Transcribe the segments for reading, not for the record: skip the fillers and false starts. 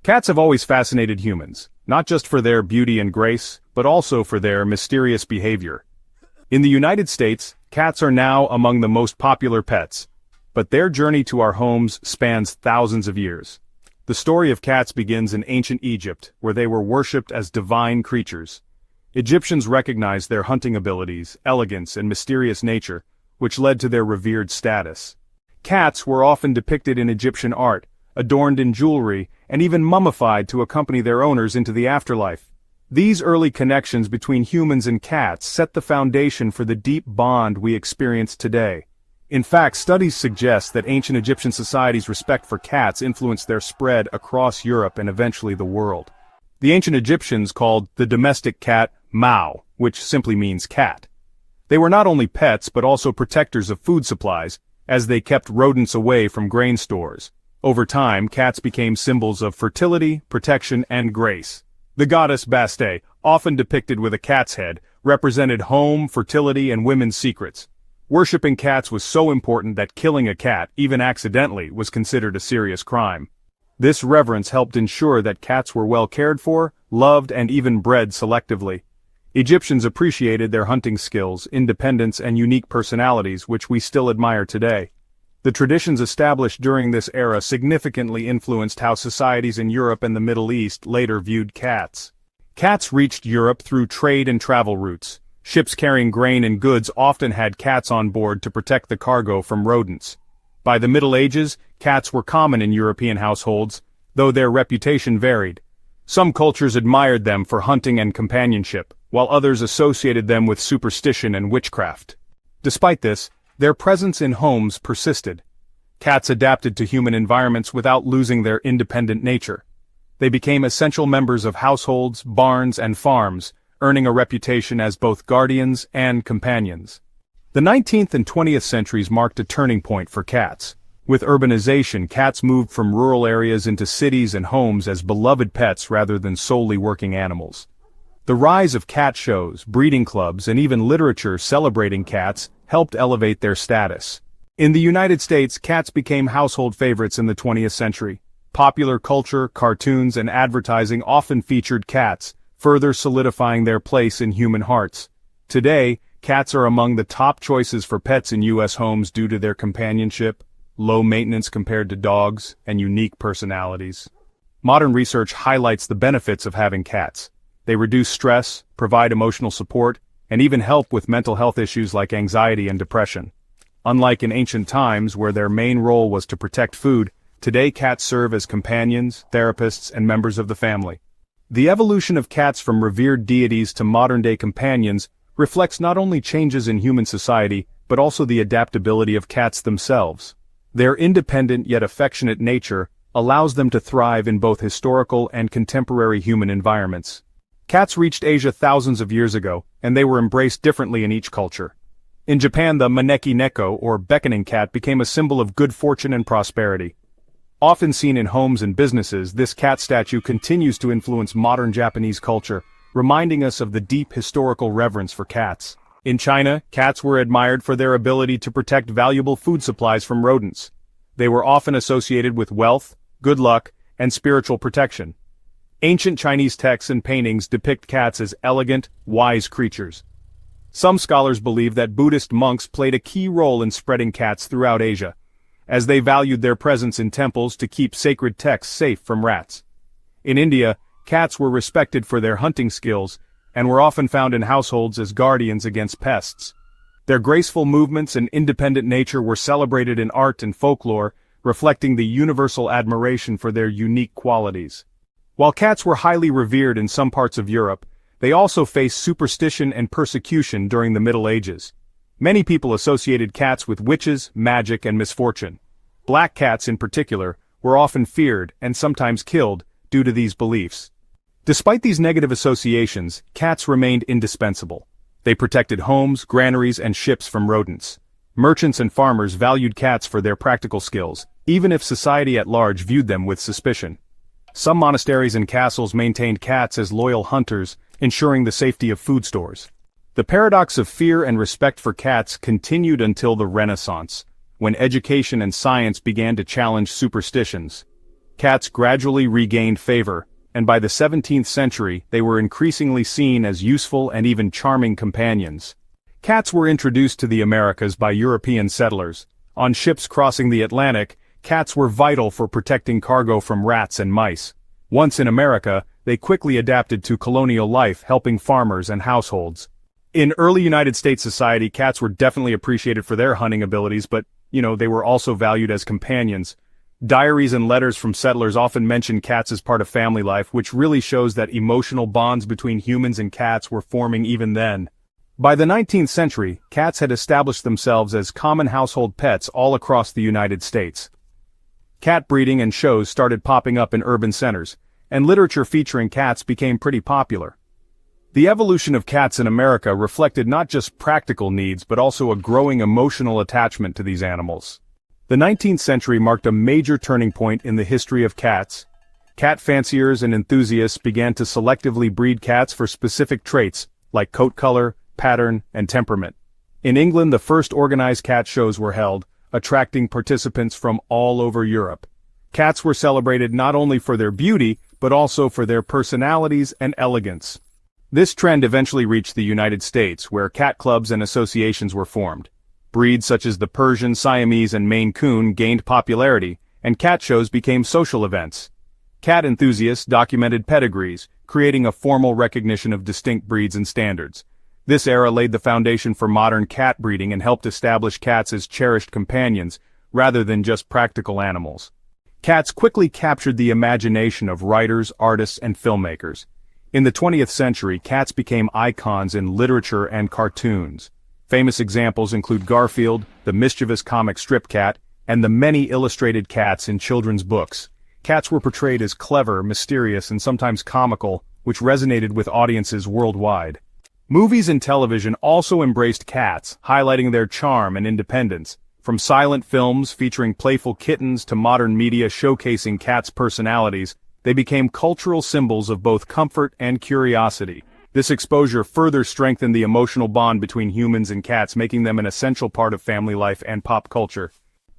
Cats have always fascinated humans, not just for their beauty and grace, but also for their mysterious behavior. In the United States, cats are now among the most popular pets, but their journey to our homes spans thousands of years. The story of cats begins in ancient Egypt, where they were worshipped as divine creatures. Egyptians recognized their hunting abilities, elegance, and mysterious nature, which led to their revered status. Cats were often depicted in Egyptian art, adorned in jewelry, and even mummified to accompany their owners into the afterlife. These early connections between humans and cats set the foundation for the deep bond we experience today. In fact, studies suggest that ancient Egyptian societies' respect for cats influenced their spread across Europe and eventually the world. The ancient Egyptians called the domestic cat Mao, which simply means cat. They were not only pets but also protectors of food supplies, as they kept rodents away from grain stores. Over time, cats became symbols of fertility, protection, and grace. The goddess Bastet, often depicted with a cat's head, represented home, fertility, and women's secrets. Worshipping cats was so important that killing a cat, even accidentally, was considered a serious crime. This reverence helped ensure that cats were well cared for, loved, and even bred selectively. Egyptians appreciated their hunting skills, independence, and unique personalities, which we still admire today. The traditions established during this era significantly influenced how societies in Europe and the Middle East later viewed cats. Cats reached Europe through trade and travel routes. Ships carrying grain and goods often had cats on board to protect the cargo from rodents. By the Middle Ages, cats were common in European households, though their reputation varied. Some cultures admired them for hunting and companionship, while others associated them with superstition and witchcraft. Despite this, their presence in homes persisted. Cats adapted to human environments without losing their independent nature. They became essential members of households, barns, and farms, earning a reputation as both guardians and companions. The 19th and 20th centuries marked a turning point for cats. With urbanization, cats moved from rural areas into cities and homes as beloved pets rather than solely working animals. The rise of cat shows, breeding clubs, and even literature celebrating cats helped elevate their status. In the United States, cats became household favorites in the 20th century. Popular culture, cartoons, and advertising often featured cats, further solidifying their place in human hearts. Today, cats are among the top choices for pets in U.S. homes due to their companionship, low maintenance compared to dogs, and unique personalities. Modern research highlights the benefits of having cats. They reduce stress, provide emotional support, and even help with mental health issues like anxiety and depression. Unlike in ancient times where their main role was to protect food, today cats serve as companions, therapists, and members of the family. The evolution of cats from revered deities to modern-day companions reflects not only changes in human society, but also the adaptability of cats themselves. Their independent yet affectionate nature allows them to thrive in both historical and contemporary human environments. Cats reached Asia thousands of years ago, and they were embraced differently in each culture. In Japan, the maneki neko, or beckoning cat, became a symbol of good fortune and prosperity. Often seen in homes and businesses, this cat statue continues to influence modern Japanese culture, reminding us of the deep historical reverence for cats. In China, cats were admired for their ability to protect valuable food supplies from rodents. They were often associated with wealth, good luck, and spiritual protection. Ancient Chinese texts and paintings depict cats as elegant, wise creatures. Some scholars believe that Buddhist monks played a key role in spreading cats throughout Asia, as they valued their presence in temples to keep sacred texts safe from rats. In India, cats were respected for their hunting skills, and were often found in households as guardians against pests. Their graceful movements and independent nature were celebrated in art and folklore, reflecting the universal admiration for their unique qualities. While cats were highly revered in some parts of Europe, they also faced superstition and persecution during the Middle Ages. Many people associated cats with witches, magic, and misfortune. Black cats in particular were often feared and sometimes killed due to these beliefs. Despite these negative associations, cats remained indispensable. They protected homes, granaries, and ships from rodents. Merchants and farmers valued cats for their practical skills, even if society at large viewed them with suspicion. Some monasteries and castles maintained cats as loyal hunters, ensuring the safety of food stores. The paradox of fear and respect for cats continued until the Renaissance, when education and science began to challenge superstitions. cats gradually regained favor, and by the 17th century they were increasingly seen as useful and even charming companions. Cats were introduced to the Americas by European settlers. On ships crossing the Atlantic, cats were vital for protecting cargo from rats and mice. Once in America, they quickly adapted to colonial life, helping farmers and households. In early United States society, cats were definitely appreciated for their hunting abilities, but, they were also valued as companions. Diaries and letters from settlers often mention cats as part of family life, which really shows that emotional bonds between humans and cats were forming even then. By the 19th century, cats had established themselves as common household pets all across the United States. Cat breeding and shows started popping up in urban centers, and literature featuring cats became pretty popular. The evolution of cats in America reflected not just practical needs but also a growing emotional attachment to these animals. The 19th century marked a major turning point in the history of cats. Cat fanciers and enthusiasts began to selectively breed cats for specific traits, like coat color, pattern, and temperament. In England, the first organized cat shows were held, attracting participants from all over Europe. Cats were celebrated not only for their beauty, but also for their personalities and elegance. This trend eventually reached the United States, where cat clubs and associations were formed. Breeds such as the Persian, Siamese, and Maine Coon gained popularity, and cat shows became social events. Cat enthusiasts documented pedigrees, creating a formal recognition of distinct breeds and standards. This era laid the foundation for modern cat breeding and helped establish cats as cherished companions, rather than just practical animals. Cats quickly captured the imagination of writers, artists, and filmmakers. In the 20th century, cats became icons in literature and cartoons. Famous examples include Garfield, the mischievous comic strip cat, and the many illustrated cats in children's books. Cats were portrayed as clever, mysterious, and sometimes comical, which resonated with audiences worldwide. Movies and television also embraced cats, highlighting their charm and independence. From silent films featuring playful kittens to modern media showcasing cats' personalities, they became cultural symbols of both comfort and curiosity. This exposure further strengthened the emotional bond between humans and cats, making them an essential part of family life and pop culture.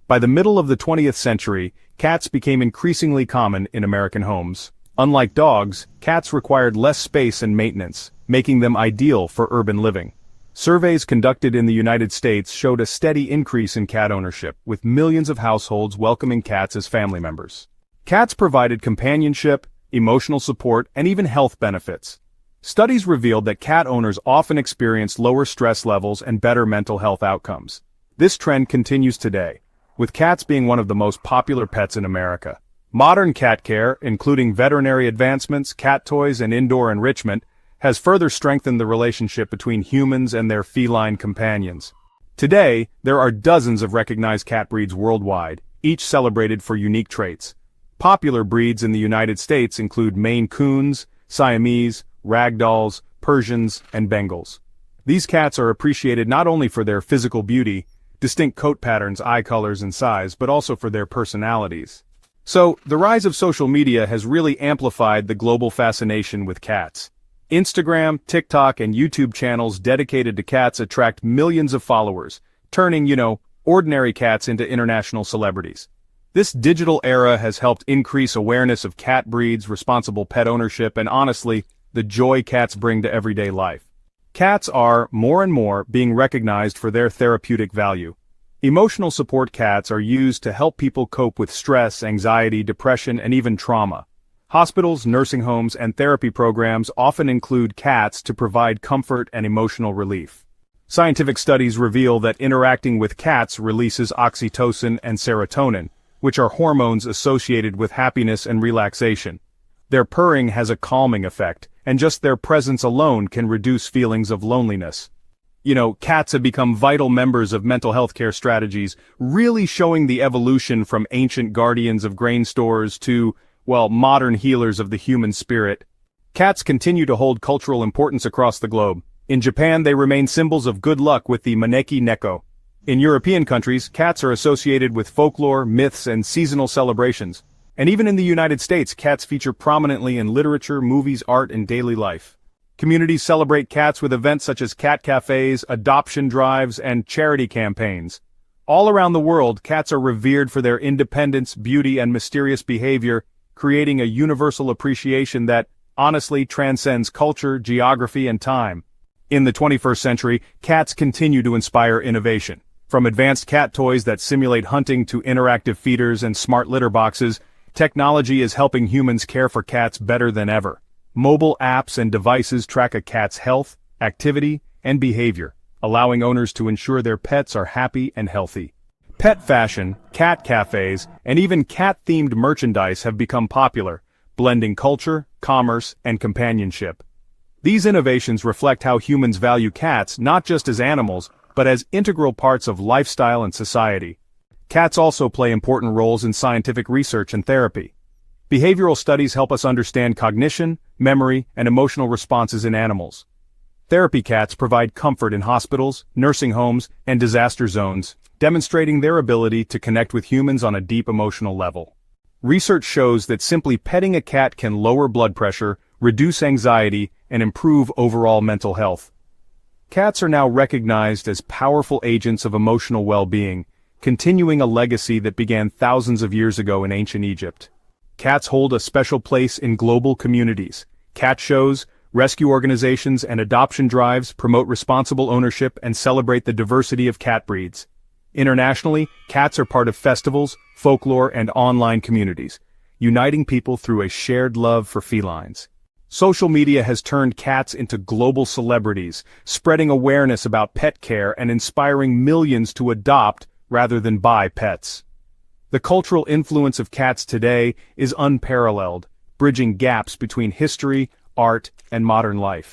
By the middle of the 20th century, cats became increasingly common in American homes. Unlike dogs, cats required less space and maintenance, making them ideal for urban living. Surveys conducted in the United States showed a steady increase in cat ownership, with millions of households welcoming cats as family members. Cats provided companionship, emotional support, and even health benefits. Studies revealed that cat owners often experienced lower stress levels and better mental health outcomes. This trend continues today, with cats being one of the most popular pets in America. Modern cat care, including veterinary advancements, cat toys, and indoor enrichment, has further strengthened the relationship between humans and their feline companions. Today, there are dozens of recognized cat breeds worldwide, each celebrated for unique traits. Popular breeds in the United States include Maine Coons, Siamese, Ragdolls, Persians, and Bengals. These cats are appreciated not only for their physical beauty, distinct coat patterns, eye colors, and size, but also for their personalities. So, the rise of social media has really amplified the global fascination with cats. Instagram, TikTok, and YouTube channels dedicated to cats attract millions of followers, turning, ordinary cats into international celebrities. This digital era has helped increase awareness of cat breeds, responsible pet ownership, and honestly, the joy cats bring to everyday life. Cats are, more and more, being recognized for their therapeutic value. Emotional support cats are used to help people cope with stress, anxiety, depression, and even trauma. Hospitals, nursing homes, and therapy programs often include cats to provide comfort and emotional relief. Scientific studies reveal that interacting with cats releases oxytocin and serotonin, which are hormones associated with happiness and relaxation. Their purring has a calming effect, and just their presence alone can reduce feelings of loneliness. Cats have become vital members of mental health care strategies, really showing the evolution from ancient guardians of grain stores to, modern healers of the human spirit. Cats continue to hold cultural importance across the globe. In Japan, they remain symbols of good luck with the maneki neko. In European countries, cats are associated with folklore, myths, and seasonal celebrations. And even in the United States, cats feature prominently in literature, movies, art, and daily life. Communities celebrate cats with events such as cat cafes, adoption drives, and charity campaigns. All around the world, cats are revered for their independence, beauty, and mysterious behavior, creating a universal appreciation that, honestly, transcends culture, geography, and time. In the 21st century, cats continue to inspire innovation. From advanced cat toys that simulate hunting to interactive feeders and smart litter boxes, technology is helping humans care for cats better than ever. Mobile apps and devices track a cat's health, activity, and behavior, allowing owners to ensure their pets are happy and healthy. Pet fashion, cat cafes, and even cat-themed merchandise have become popular, blending culture, commerce, and companionship. These innovations reflect how humans value cats not just as animals, but as integral parts of lifestyle and society. Cats also play important roles in scientific research and therapy. Behavioral studies help us understand cognition, memory, and emotional responses in animals. Therapy cats provide comfort in hospitals, nursing homes, and disaster zones, demonstrating their ability to connect with humans on a deep emotional level. Research shows that simply petting a cat can lower blood pressure, reduce anxiety, and improve overall mental health. Cats are now recognized as powerful agents of emotional well-being, continuing a legacy that began thousands of years ago in ancient Egypt. Cats hold a special place in global communities. Cat shows, rescue organizations, and adoption drives promote responsible ownership and celebrate the diversity of cat breeds. Internationally, cats are part of festivals, folklore, and online communities, uniting people through a shared love for felines. Social media has turned cats into global celebrities, spreading awareness about pet care and inspiring millions to adopt rather than buy pets. The cultural influence of cats today is unparalleled, bridging gaps between history, art, and modern life.